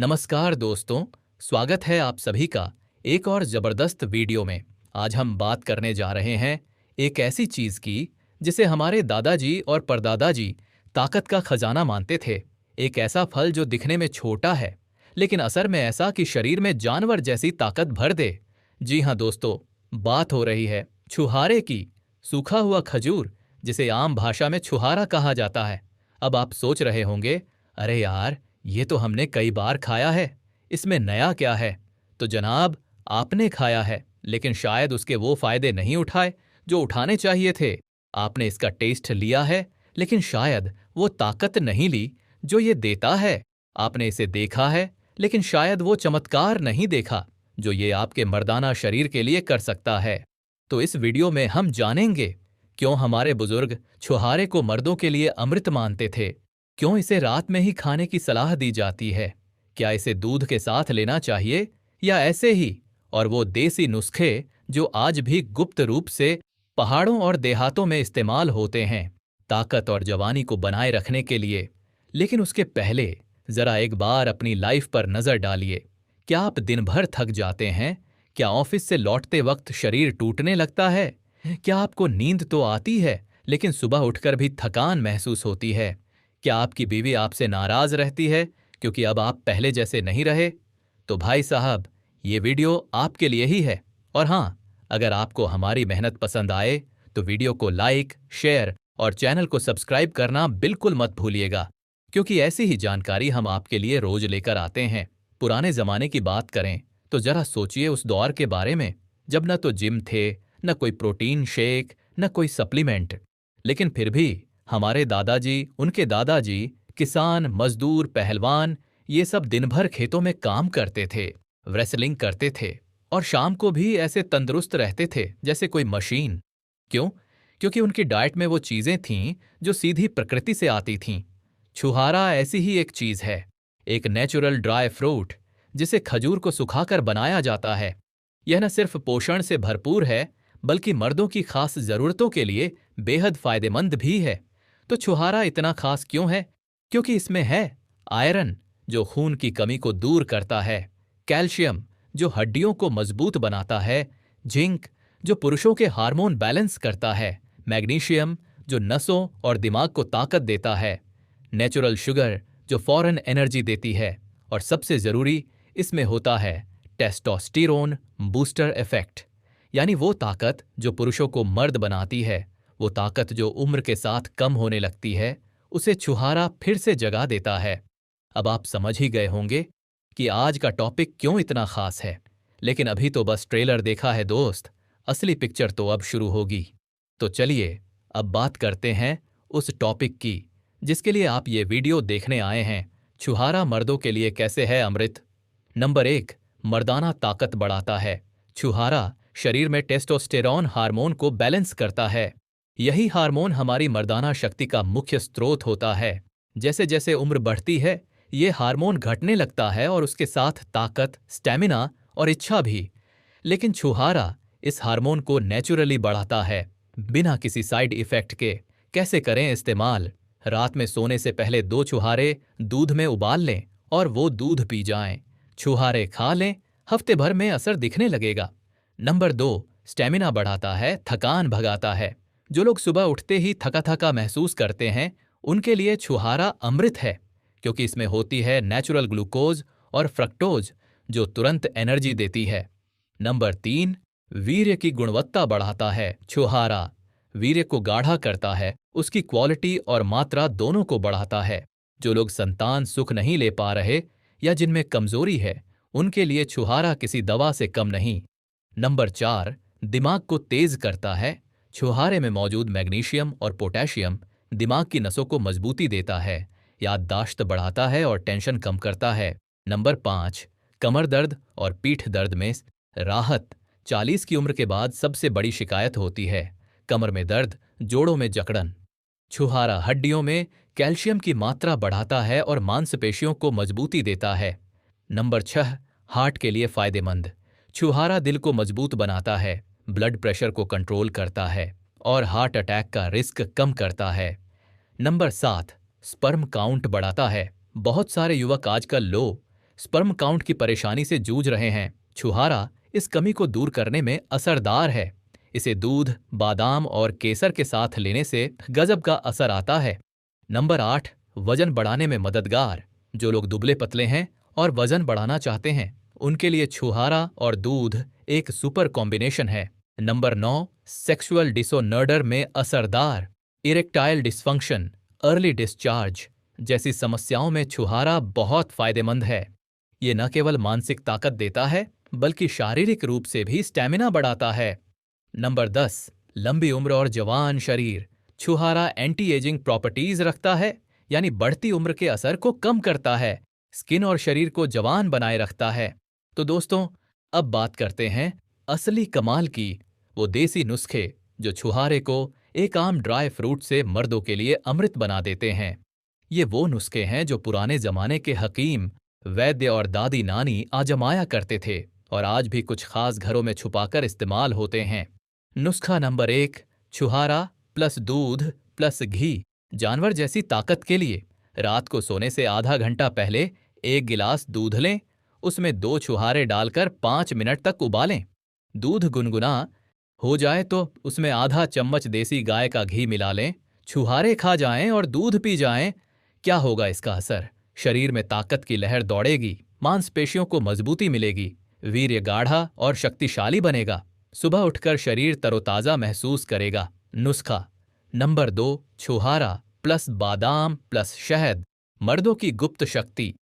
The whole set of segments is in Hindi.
नमस्कार दोस्तों, स्वागत है आप सभी का एक और जबरदस्त वीडियो में। आज हम बात करने जा रहे हैं एक ऐसी चीज की जिसे हमारे दादाजी और परदादाजी ताकत का खजाना मानते थे। एक ऐसा फल जो दिखने में छोटा है लेकिन असर में ऐसा कि शरीर में जानवर जैसी ताकत भर दे। जी हाँ दोस्तों, बात हो रही है छुहारे की। सूखा हुआ खजूर, जिसे आम भाषा में छुहारा कहा जाता है। अब आप सोच रहे होंगे, अरे यार, ये तो हमने कई बार खाया है, इसमें नया क्या है? तो जनाब, आपने खाया है लेकिन शायद उसके वो फायदे नहीं उठाए जो उठाने चाहिए थे। आपने इसका टेस्ट लिया है लेकिन शायद वो ताकत नहीं ली जो ये देता है। आपने इसे देखा है लेकिन शायद वो चमत्कार नहीं देखा जो ये आपके मर्दाना शरीर के लिए कर सकता है। तो इस वीडियो में हम जानेंगे क्यों हमारे बुजुर्ग छुहारे को मर्दों के लिए अमृत मानते थे, क्यों इसे रात में ही खाने की सलाह दी जाती है, क्या इसे दूध के साथ लेना चाहिए या ऐसे ही, और वो देसी नुस्खे जो आज भी गुप्त रूप से पहाड़ों और देहातों में इस्तेमाल होते हैं ताकत और जवानी को बनाए रखने के लिए। लेकिन उसके पहले जरा एक बार अपनी लाइफ पर नजर डालिए। क्या आप दिन भर थक जाते हैं? क्या ऑफिस से लौटते वक्त शरीर टूटने लगता है? क्या आपको नींद तो आती है लेकिन सुबह उठकर भी थकान महसूस होती है? क्या आपकी बीवी आपसे नाराज रहती है क्योंकि अब आप पहले जैसे नहीं रहे? तो भाई साहब, ये वीडियो आपके लिए ही है। और हाँ, अगर आपको हमारी मेहनत पसंद आए तो वीडियो को लाइक, शेयर और चैनल को सब्सक्राइब करना बिल्कुल मत भूलिएगा, क्योंकि ऐसी ही जानकारी हम आपके लिए रोज लेकर आते हैं। पुराने जमाने की बात करें तो जरा सोचिए उस दौर के बारे में, जब न तो जिम थे, न कोई प्रोटीन शेक, न कोई सप्लीमेंट। लेकिन फिर भी हमारे दादाजी, उनके दादाजी किसान, मजदूर, पहलवान, ये सब दिन भर खेतों में काम करते थे, रेसलिंग करते थे और शाम को भी ऐसे तंदुरुस्त रहते थे जैसे कोई मशीन। क्यों? क्योंकि उनकी डाइट में वो चीजें थीं जो सीधी प्रकृति से आती थीं। छुहारा ऐसी ही एक चीज है, एक नेचुरल ड्राई फ्रूट जिसे खजूर को सुखाकर बनाया जाता है। यह न सिर्फ पोषण से भरपूर है बल्कि मर्दों की खास जरूरतों के लिए बेहद फायदेमंद भी है। तो छुहारा इतना खास क्यों है? क्योंकि इसमें है आयरन, जो खून की कमी को दूर करता है, कैल्शियम, जो हड्डियों को मजबूत बनाता है, जिंक, जो पुरुषों के हार्मोन बैलेंस करता है, मैग्नीशियम, जो नसों और दिमाग को ताकत देता है, नेचुरल शुगर, जो फौरन एनर्जी देती है, और सबसे जरूरी, इसमें होता है टेस्टोस्टेरोन बूस्टर इफेक्ट, यानी वो ताकत जो पुरुषों को मर्द बनाती है, वो ताकत जो उम्र के साथ कम होने लगती है, उसे छुहारा फिर से जगा देता है। अब आप समझ ही गए होंगे कि आज का टॉपिक क्यों इतना खास है। लेकिन अभी तो बस ट्रेलर देखा है दोस्त, असली पिक्चर तो अब शुरू होगी। तो चलिए अब बात करते हैं उस टॉपिक की जिसके लिए आप ये वीडियो देखने आए हैं। छुहारा मर्दों के लिए कैसे है अमृत। नंबर 1, मर्दाना ताकत बढ़ाता है। छुहारा शरीर में टेस्टोस्टेरोन हार्मोन को बैलेंस करता है। यही हार्मोन हमारी मर्दाना शक्ति का मुख्य स्रोत होता है। जैसे जैसे उम्र बढ़ती है, ये हार्मोन घटने लगता है और उसके साथ ताकत, स्टैमिना और इच्छा भी। लेकिन छुहारा इस हार्मोन को नेचुरली बढ़ाता है, बिना किसी साइड इफेक्ट के। कैसे करें इस्तेमाल? रात में सोने से पहले 2 छुहारे दूध में उबाल लें और वो दूध पी जाएं। छुहारे खा लें, हफ्ते भर में असर दिखने लगेगा। नंबर 2, स्टैमिना बढ़ाता है, थकान भगाता है। जो लोग सुबह उठते ही थका थका महसूस करते हैं, उनके लिए छुहारा अमृत है, क्योंकि इसमें होती है नेचुरल ग्लूकोज और फ्रक्टोज, जो तुरंत एनर्जी देती है। नंबर 3, वीर्य की गुणवत्ता बढ़ाता है। छुहारा वीर्य को गाढ़ा करता है, उसकी क्वालिटी और मात्रा दोनों को बढ़ाता है। जो लोग संतान सुख नहीं ले पा रहे या जिनमें कमजोरी है, उनके लिए छुहारा किसी दवा से कम नहीं। नंबर 4, दिमाग को तेज करता है। छुहारे में मौजूद मैग्नीशियम और पोटेशियम दिमाग की नसों को मजबूती देता है, याददाश्त बढ़ाता है और टेंशन कम करता है। नंबर 5, कमर दर्द और पीठ दर्द में राहत। 40 की उम्र के बाद सबसे बड़ी शिकायत होती है कमर में दर्द, जोड़ों में जकड़न। छुहारा हड्डियों में कैल्शियम की मात्रा बढ़ाता है और मांसपेशियों को मजबूती देता है। नंबर 6, हार्ट के लिए फायदेमंद। छुहारा दिल को मजबूत बनाता है, ब्लड प्रेशर को कंट्रोल करता है और हार्ट अटैक का रिस्क कम करता है। नंबर 7, स्पर्म काउंट बढ़ाता है। बहुत सारे युवक आजकल लो स्पर्म काउंट की परेशानी से जूझ रहे हैं, छुहारा इस कमी को दूर करने में असरदार है। इसे दूध, बादाम और केसर के साथ लेने से गजब का असर आता है। नंबर 8, वजन बढ़ाने में मददगार। जो लोग दुबले पतले हैं और वजन बढ़ाना चाहते हैं, उनके लिए छुहारा और दूध एक सुपर कॉम्बिनेशन है। नंबर 9, सेक्सुअल डिसऑर्डर में असरदार। इरेक्टाइल डिस्फंक्शन, अर्ली डिस्चार्ज जैसी समस्याओं में छुहारा बहुत फायदेमंद है। ये न केवल मानसिक ताकत देता है, बल्कि शारीरिक रूप से भी स्टैमिना बढ़ाता है। नंबर 10, लंबी उम्र और जवान शरीर। छुहारा एंटी एजिंग प्रॉपर्टीज रखता है, यानी बढ़ती उम्र के असर को कम करता है, स्किन और शरीर को जवान बनाए रखता है। तो दोस्तों, अब बात करते हैं असली कमाल की, वो देसी नुस्खे जो छुहारे को एक आम ड्राई फ्रूट से मर्दों के लिए अमृत बना देते हैं। ये वो नुस्खे हैं जो पुराने जमाने के हकीम, वैद्य और दादी नानी आजमाया करते थे और आज भी कुछ खास घरों में छुपाकर इस्तेमाल होते हैं। नुस्खा नंबर 1, छुहारा प्लस दूध प्लस घी जानवर जैसी ताकत के लिए। रात को सोने से आधा घंटा पहले 1 गिलास दूध लें, उसमें 2 छुहारे डालकर 5 मिनट तक उबालें। दूध गुनगुना हो जाए तो उसमें आधा चम्मच देसी गाय का घी मिला लें। छुहारे खा जाएं और दूध पी जाएं। क्या होगा इसका असर? शरीर में ताकत की लहर दौड़ेगी, मांसपेशियों को मजबूती मिलेगी, वीर्य गाढ़ा और शक्तिशाली बनेगा, सुबह उठकर शरीर तरोताजा महसूस करेगा। नुस्खा नंबर 2, छुहारा प्लस बादाम प्लस शहद, मर्दों की गुप्त शक्ति।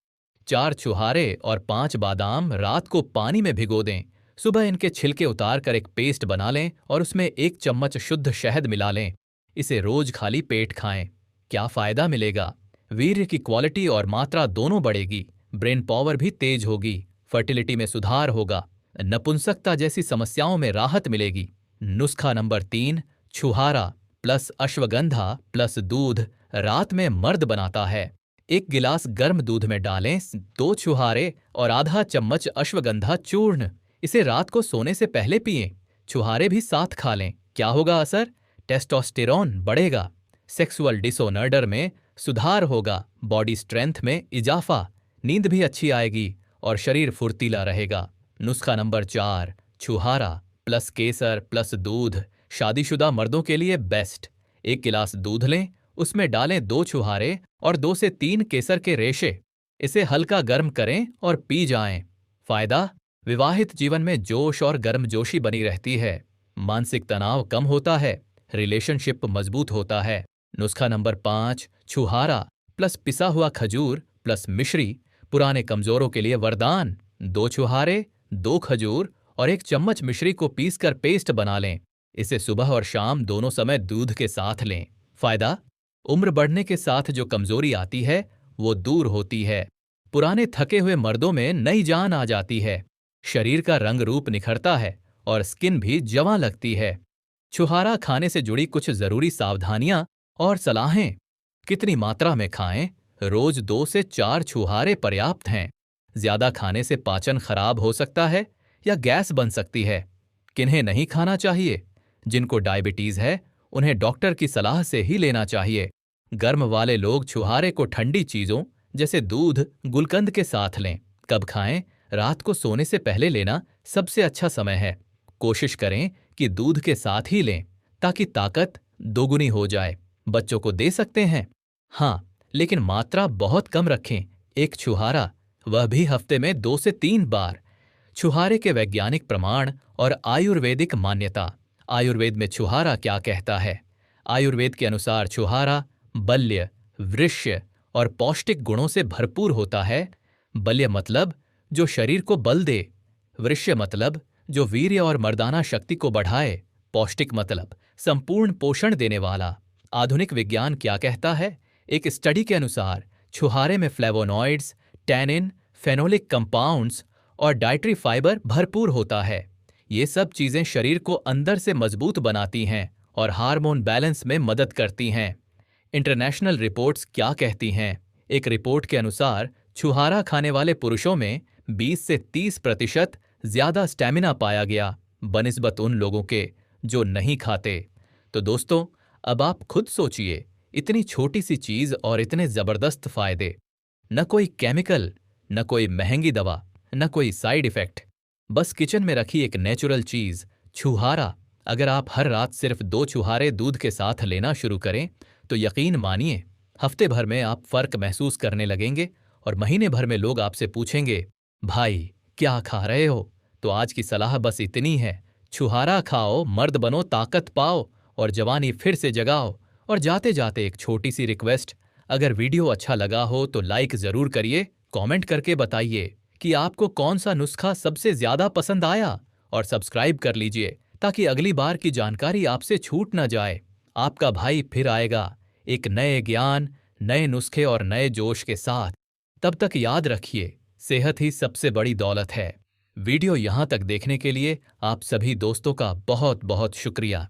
4 छुहारे और 5 बादाम रात को पानी में भिगो दें, सुबह इनके छिलके उतार कर एक पेस्ट बना लें और उसमें 1 चम्मच शुद्ध शहद मिला लें। इसे रोज खाली पेट खाएं। क्या फायदा मिलेगा? वीर्य की क्वालिटी और मात्रा दोनों बढ़ेगी, ब्रेन पावर भी तेज होगी, फर्टिलिटी में सुधार होगा, नपुंसकता जैसी समस्याओं में राहत मिलेगी। नुस्खा नंबर 3, छुहारा प्लस अश्वगंधा प्लस दूध रात में मर्द बनाता है। 1 गिलास गर्म दूध में डालें 2 छुहारे और आधा चम्मच अश्वगंधा चूर्ण। इसे रात को सोने से पहले पिएं। छुहारे भी साथ खा लें। क्या होगा असर? टेस्टोस्टेरोन बढ़ेगा, सेक्सुअल डिसऑर्डर में सुधार होगा, बॉडी स्ट्रेंथ में इजाफा, नींद भी अच्छी आएगी और शरीर फुर्तीला रहेगा। नुस्खा नंबर 4, छुहारा प्लस केसर प्लस दूध शादीशुदा मर्दों के लिए बेस्ट। 1 गिलास दूध लें, उसमें डालें 2 छुहारे और 2 से 3 केसर के रेशे। इसे हल्का गर्म करें और पी जाएं। फायदा? विवाहित जीवन में जोश और गर्मजोशी बनी रहती है, मानसिक तनाव कम होता है, रिलेशनशिप मजबूत होता है। नुस्खा नंबर 5, छुहारा प्लस पिसा हुआ खजूर प्लस मिश्री पुराने कमजोरों के लिए वरदान। 2 छुहारे, 2 खजूर और 1 चम्मच मिश्री को पीसकर पेस्ट बना लें। इसे सुबह और शाम दोनों समय दूध के साथ लें। फायदा? उम्र बढ़ने के साथ जो कमजोरी आती है वो दूर होती है, पुराने थके हुए मर्दों में नई जान आ जाती है, शरीर का रंग रूप निखरता है और स्किन भी जवां लगती है। छुहारा खाने से जुड़ी कुछ जरूरी सावधानियां और सलाहें। कितनी मात्रा में खाएं? रोज 2 से 4 छुहारे पर्याप्त हैं। ज्यादा खाने से पाचन खराब हो सकता है या गैस बन सकती है। किन्हें नहीं खाना चाहिए? जिनको डायबिटीज है उन्हें डॉक्टर की सलाह से ही लेना चाहिए। गर्म वाले लोग छुहारे को ठंडी चीजों जैसे दूध, गुलकंद के साथ लें। कब खाएं? रात को सोने से पहले लेना सबसे अच्छा समय है। कोशिश करें कि दूध के साथ ही लें ताकि ताकत दोगुनी हो जाए। बच्चों को दे सकते हैं, हाँ, लेकिन मात्रा बहुत कम रखें। 1 छुहारा, वह भी हफ्ते में 2 से 3 बार। छुहारे के वैज्ञानिक प्रमाण और आयुर्वेदिक मान्यता। आयुर्वेद में छुहारा क्या कहता है? आयुर्वेद के अनुसार छुहारा बल्य, वृष्य और पौष्टिक गुणों से भरपूर होता है। बल्य मतलब जो शरीर को बल दे, वृष्य मतलब जो वीर्य और मर्दाना शक्ति को बढ़ाए, पौष्टिक मतलब संपूर्ण पोषण देने वाला। आधुनिक विज्ञान क्या कहता है? एक स्टडी के अनुसार छुहारे में फ्लेवोनॉइड्स, टैनिन, फेनोलिक कंपाउंड्स और डाइटरी फाइबर भरपूर होता है। ये सब चीजें शरीर को अंदर से मजबूत बनाती हैं और हार्मोन बैलेंस में मदद करती हैं। इंटरनेशनल रिपोर्ट्स क्या कहती हैं? एक रिपोर्ट के अनुसार छुहारा खाने वाले पुरुषों में 20 से 30% ज्यादा स्टैमिना पाया गया बनिस्बत उन लोगों के जो नहीं खाते। तो दोस्तों, अब आप खुद सोचिए, इतनी छोटी सी चीज और इतने जबरदस्त फायदे। न कोई केमिकल, न कोई महंगी दवा, न कोई साइड इफेक्ट, बस किचन में रखी एक नेचुरल चीज, छुहारा। अगर आप हर रात सिर्फ 2 छुहारे दूध के साथ लेना शुरू करें तो यकीन मानिए, हफ्ते भर में आप फर्क महसूस करने लगेंगे और महीने भर में लोग आपसे पूछेंगे, भाई क्या खा रहे हो? तो आज की सलाह बस इतनी है, छुहारा खाओ, मर्द बनो, ताकत पाओ और जवानी फिर से जगाओ। और जाते जाते एक छोटी सी रिक्वेस्ट, अगर वीडियो अच्छा लगा हो तो लाइक जरूर करिए, कमेंट करके बताइए कि आपको कौन सा नुस्खा सबसे ज्यादा पसंद आया और सब्सक्राइब कर लीजिए ताकि अगली बार की जानकारी आपसे छूट न जाए। आपका भाई फिर आएगा एक नए ज्ञान, नए नुस्खे और नए जोश के साथ। तब तक याद रखिए, सेहत ही सबसे बड़ी दौलत है। वीडियो यहाँ तक देखने के लिए आप सभी दोस्तों का बहुत बहुत शुक्रिया।